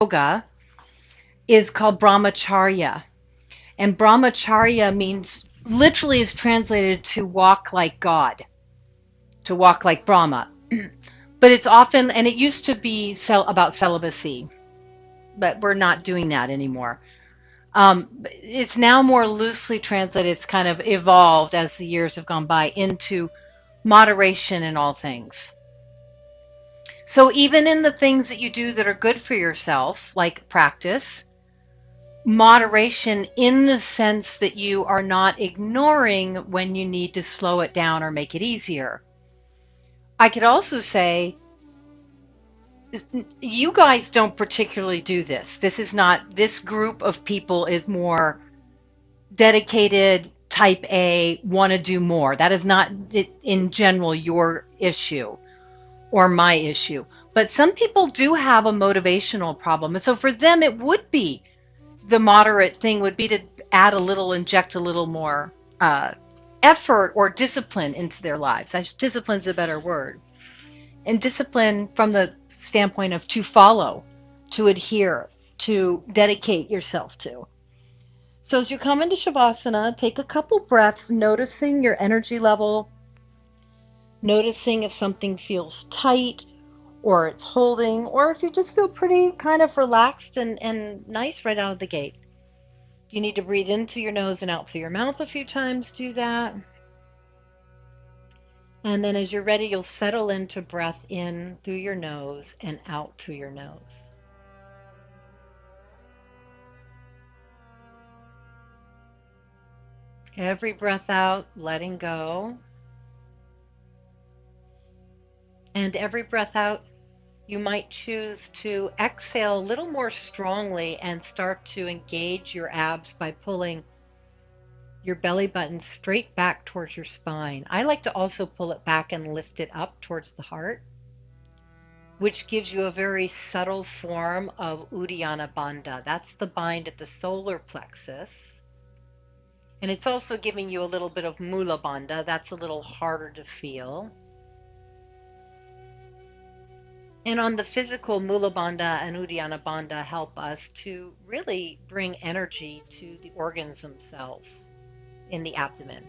yoga is called brahmacharya. And brahmacharya means literally is translated to walk like God, to walk like Brahma. But it's often, and it used to be about celibacy, but we're not doing that anymore. It's now more loosely translated. It's kind of evolved as the years have gone by into moderation in all things. So even in the things that you do that are good for yourself, like practice, moderation in the sense that you are not ignoring when you need to slow it down or make it easier. I could also say, you guys don't particularly do this. This is not, this group of people is more dedicated, type A, want to do more. That is not, in general, your issue or my issue. But some people do have a motivational problem. And so for them, it would be the moderate thing would be to add a little, inject a little more effort or discipline into their lives. Discipline is a better word. And discipline from the standpoint of to follow, to adhere, to dedicate yourself to. So as you come into Shavasana, take a couple breaths, noticing your energy level, noticing if something feels tight or it's holding, or if you just feel pretty kind of relaxed and nice right out of the gate. If you need to breathe in through your nose and out through your mouth a few times, do that. And then as you're ready, you'll settle into breath in through your nose and out through your nose. Every breath out, letting go. And every breath out, you might choose to exhale a little more strongly and start to engage your abs by pulling your belly button straight back towards your spine. I like to also pull it back and lift it up towards the heart, which gives you a very subtle form of Uddiyana Bandha. That's the bind at the solar plexus. And it's also giving you a little bit of Mula Bandha. That's a little harder to feel. And on the physical, Mula Bandha and Uddiyana Bandha help us to really bring energy to the organs themselves in the abdomen.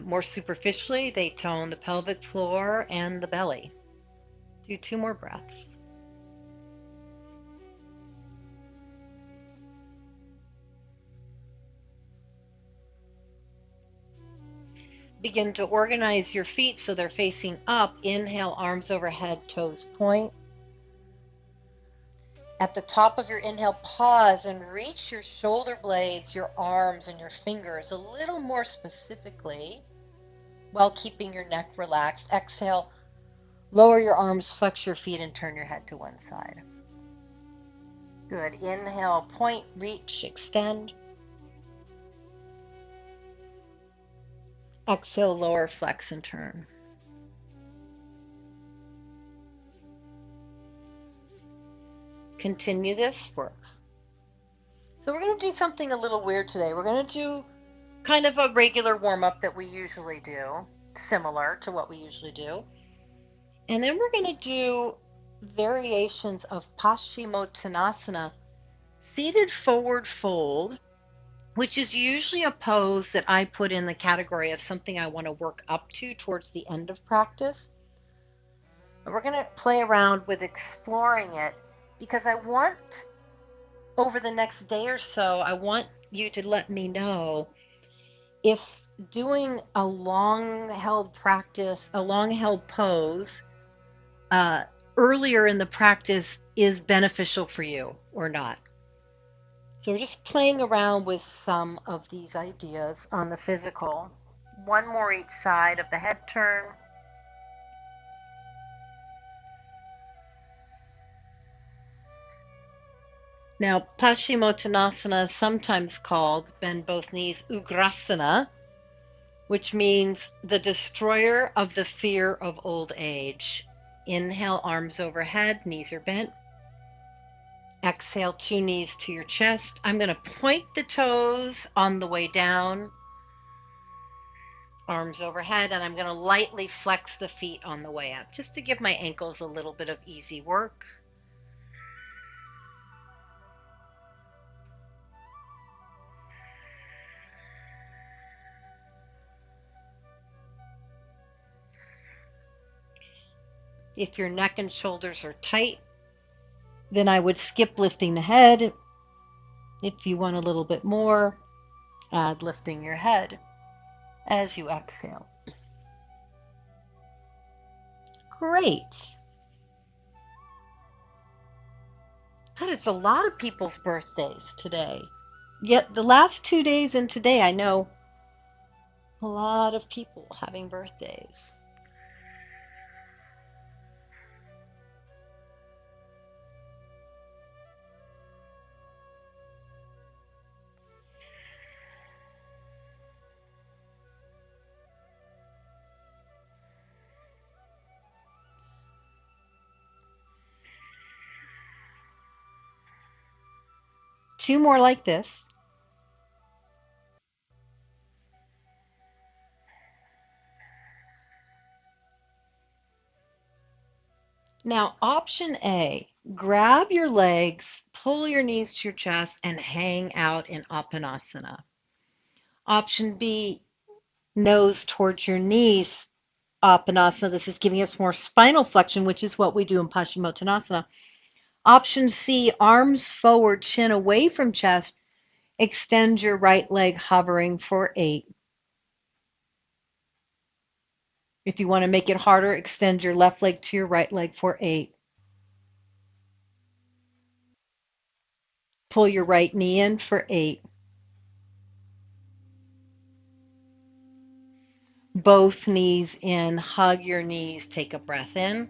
More superficially, they tone the pelvic floor and the belly. Do 2 more breaths. Begin to organize your feet so they're facing up. Inhale, arms overhead, toes point. At the top of your inhale, pause and reach your shoulder blades, your arms, and your fingers a little more specifically while keeping your neck relaxed. Exhale, lower your arms, flex your feet, and turn your head to one side. Good. Inhale, point, reach, extend. Exhale, lower, flex, and turn. Continue this work. So we're going to do something a little weird today. We're going to do kind of a regular warm-up that we usually do, similar to what we usually do. And then we're going to do variations of Paschimottanasana, seated forward fold, which is usually a pose that I put in the category of something I want to work up to towards the end of practice. And we're going to play around with exploring it because I want, over the next day or so, I want you to let me know if doing a long-held practice, a long-held pose, earlier in the practice is beneficial for you or not. So we're just playing around with some of these ideas on the physical. 1 more each side of the head turn. Now, Paschimottanasana, sometimes called, bend both knees, Ugrasana, which means the destroyer of the fear of old age. Inhale, arms overhead, knees are bent. Exhale, 2 knees to your chest. I'm going to point the toes on the way down, arms overhead, and I'm going to lightly flex the feet on the way up, just to give my ankles a little bit of easy work. If your neck and shoulders are tight, then I would skip lifting the head. If you want a little bit more, add lifting your head as you exhale. Great. God, it's a lot of people's birthdays today. Yet the last 2 days and today, I know a lot of people having birthdays. Two more like this. Now, option A, grab your legs, pull your knees to your chest, and hang out in Apanasana. Option B, nose towards your knees, Apanasana. This is giving us more spinal flexion, which is what we do in Paschimottanasana. Option C, arms forward, chin away from chest. Extend your right leg hovering for 8. If you want to make it harder, extend your left leg to your right leg for 8. Pull your right knee in for 8. Both knees in, hug your knees, take a breath in.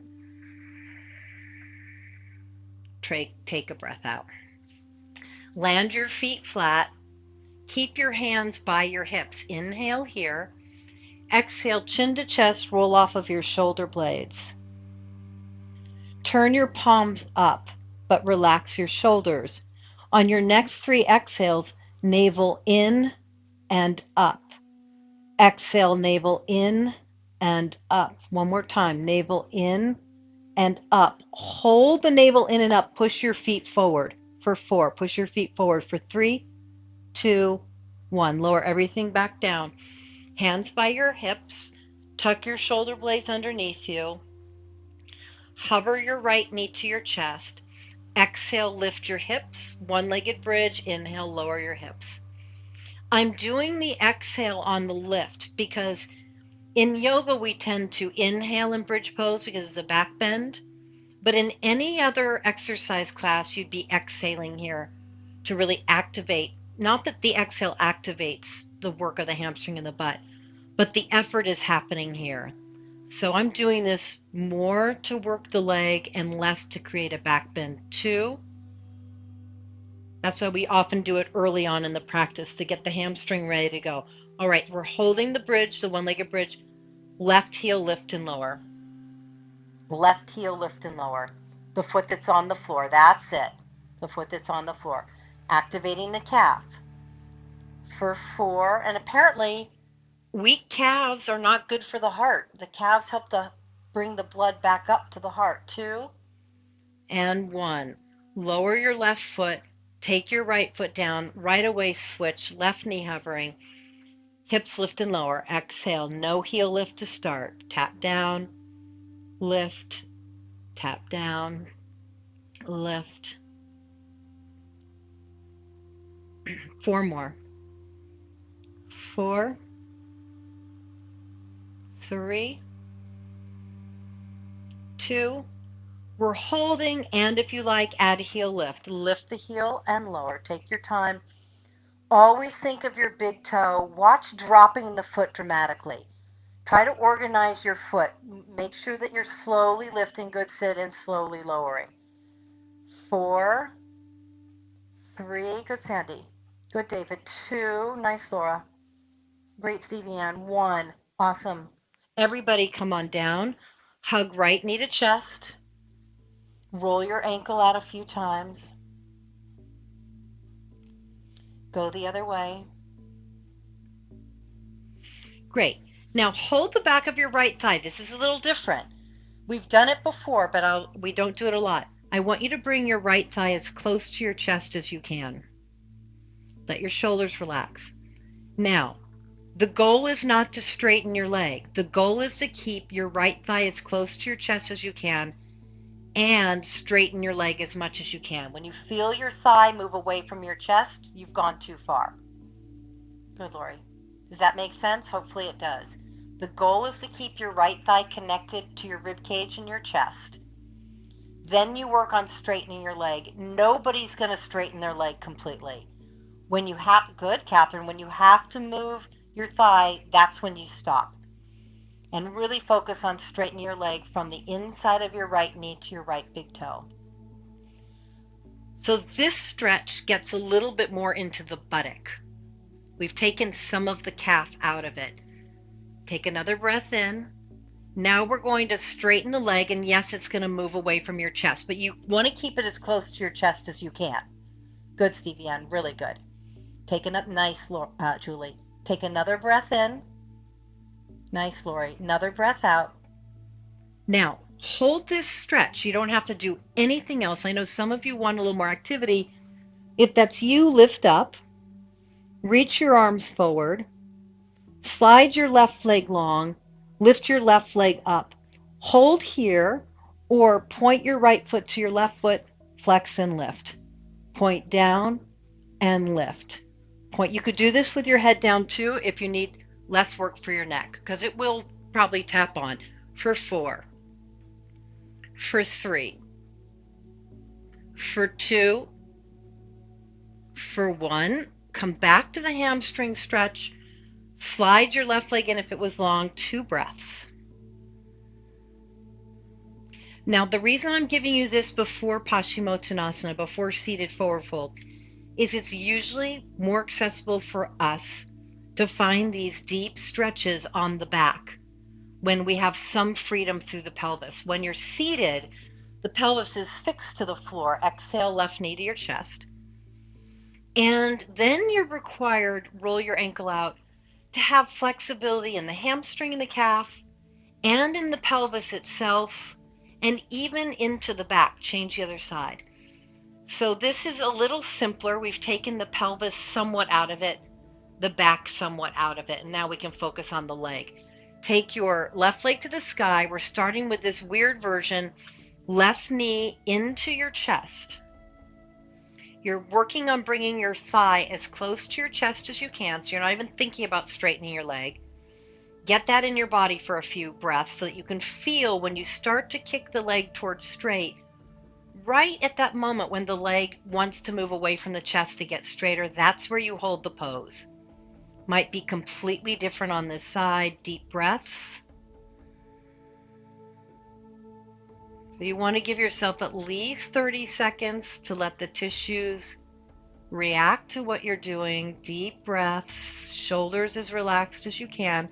Take a breath out. Land your feet flat. Keep your hands by your hips. Inhale here. Exhale, chin to chest, roll off of your shoulder blades. Turn your palms up, but relax your shoulders. On your next 3 exhales, navel in and up. Exhale, navel in and up. One more time, navel in and up. Hold the navel in and up. Push your feet forward for 4. Push your feet forward for 3, 2, 1. Lower everything back down. Hands by your hips. Tuck your shoulder blades underneath you. Hover your right knee to your chest. Exhale, lift your hips. One-legged bridge. Inhale, lower your hips. I'm doing the exhale on the lift because in yoga we tend to inhale in bridge pose because it's a back bend. But in any other exercise class, you'd be exhaling here to really activate. Not that the exhale activates the work of the hamstring and the butt, but the effort is happening here. So I'm doing this more to work the leg and less to create a back bend too. That's why we often do it early on in the practice to get the hamstring ready to go. All right, we're holding the bridge, the one-legged bridge. Left heel lift and lower. Left heel lift and lower. The foot that's on the floor, that's it. The foot that's on the floor. Activating the calf for 4. And apparently, weak calves are not good for the heart. The calves help to bring the blood back up to the heart. 2 and 1. Lower your left foot. Take your right foot down. Right away, switch. Left knee hovering. Hips lift and lower. Exhale. No heel lift to start. Tap down. Lift. Tap down. Lift. 4 more. 4, 3, 2. We're holding, and if you like, add a heel lift. Lift the heel and lower. Take your time. Always think of your big toe. Watch dropping the foot dramatically. Try to organize your foot. Make sure that you're slowly lifting, good sit, and slowly lowering. 4, 3, good Sandy. Good David. 2, nice Laura. Great Stevie Ann. 1, awesome. Everybody come on down. Hug right knee to chest. Roll your ankle out a few times. Go the other way. Great. Now hold the back of your right thigh. This is a little different. We've done it before, but we don't do it a lot. I want you to bring your right thigh as close to your chest as you can. Let your shoulders relax. Now, The goal is not to straighten your leg. The goal is to keep your right thigh as close to your chest as you can and straighten your leg as much as you can. When you feel your thigh move away from your chest, you've gone too far. Good, Lori. Does that make sense? Hopefully it does. The goal is to keep your right thigh connected to your rib cage and your chest. Then you work on straightening your leg. Nobody's going to straighten their leg completely. When you have, good, Catherine, when you have to move your thigh, that's when you stop. And really focus on straightening your leg from the inside of your right knee to your right big toe. So this stretch gets a little bit more into the buttock. We've taken some of the calf out of it. Take another breath in. Now we're going to straighten the leg, and yes, it's going to move away from your chest, but you want to keep it as close to your chest as you can. Good, Stevie Ann, really good. Take a nice, Julie. Take another breath in. Nice, Lori. Another breath out. Now, hold this stretch. You don't have to do anything else. I know some of you want a little more activity. If that's you, lift up. Reach your arms forward. Slide your left leg long. Lift your left leg up. Hold here or point your right foot to your left foot. Flex and lift. Point down and lift. Point. You could do this with your head down too if you need less work for your neck, because it will probably tap on. For 4, for 3, for 2, for 1. Come back to the hamstring stretch. Slide your left leg in if it was long. 2 breaths. Now, the reason I'm giving you this before Paschimottanasana, before seated forward fold, is it's usually more accessible for us to find these deep stretches on the back when we have some freedom through the pelvis. When you're seated, the pelvis is fixed to the floor. Exhale, left knee to your chest. And then you're required, roll your ankle out, to have flexibility in the hamstring and the calf and in the pelvis itself, and even into the back. Change the other side. So this is a little simpler. We've taken the pelvis somewhat out of it, the back somewhat out of it, and now we can focus on the leg. Take your left leg to the sky. We're starting with this weird version, left knee into your chest. You're working on bringing your thigh as close to your chest as you can, so you're not even thinking about straightening your leg. Get that in your body for a few breaths so that you can feel when you start to kick the leg towards straight, right at that moment when the leg wants to move away from the chest to get straighter, that's where you hold the pose. Might be completely different on this side. Deep breaths. So you want to give yourself at least 30 seconds to let the tissues react to what you're doing. Deep breaths, shoulders as relaxed as you can.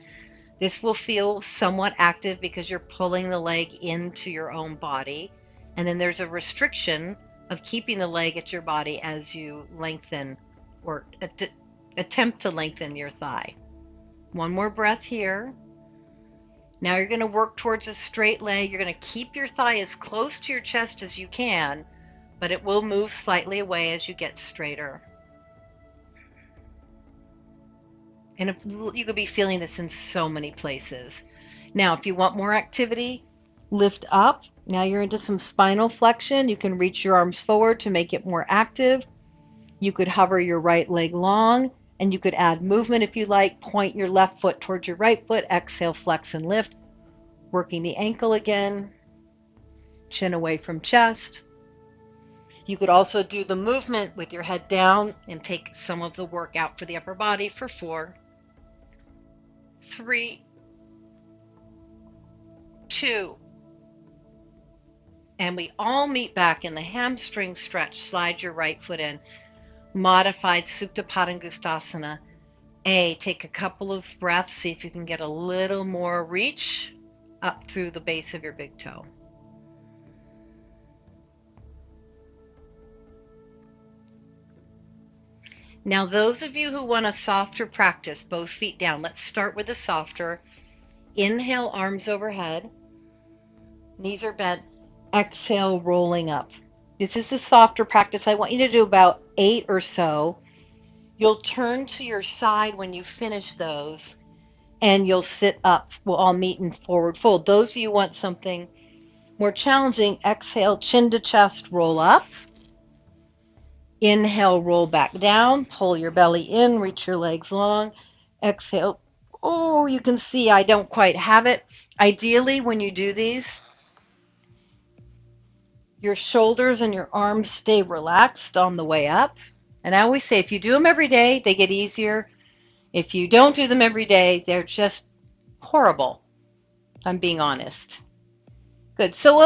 This will feel somewhat active because you're pulling the leg into your own body. And then there's a restriction of keeping the leg at your body as you lengthen or attempt to lengthen your thigh. One more breath here. Now you're going to work towards a straight leg. You're going to keep your thigh as close to your chest as you can, but it will move slightly away as you get straighter. And you could be feeling this in so many places. Now, if you want more activity, lift up. Now you're into some spinal flexion. You can reach your arms forward to make it more active. You could hover your right leg long, and you could add movement if you like. Point your left foot towards your right foot. Exhale, flex and lift. Working the ankle again. Chin away from chest. You could also do the movement with your head down and take some of the work out for the upper body for 4, 3, 2, and we all meet back in the hamstring stretch. Slide your right foot in. Modified Supta Padangusthasana. Take a couple of breaths. See if you can get a little more reach up through the base of your big toe. Now, those of you who want a softer practice, both feet down, let's start with the softer. Inhale, arms overhead. Knees are bent. Exhale, rolling up. This is the softer practice. I want you to do about 8 or so. You'll turn to your side when you finish those, and you'll sit up. We'll all meet in forward fold. Those of you who want something more challenging, exhale, chin to chest, roll up. Inhale, roll back down, pull your belly in, reach your legs long. Exhale. Oh, you can see I don't quite have it. Ideally, when you do these, your shoulders and your arms stay relaxed on the way up. And I always say, if you do them every day, they get easier. If you don't do them every day, they're just horrible, if I'm being honest. Good. So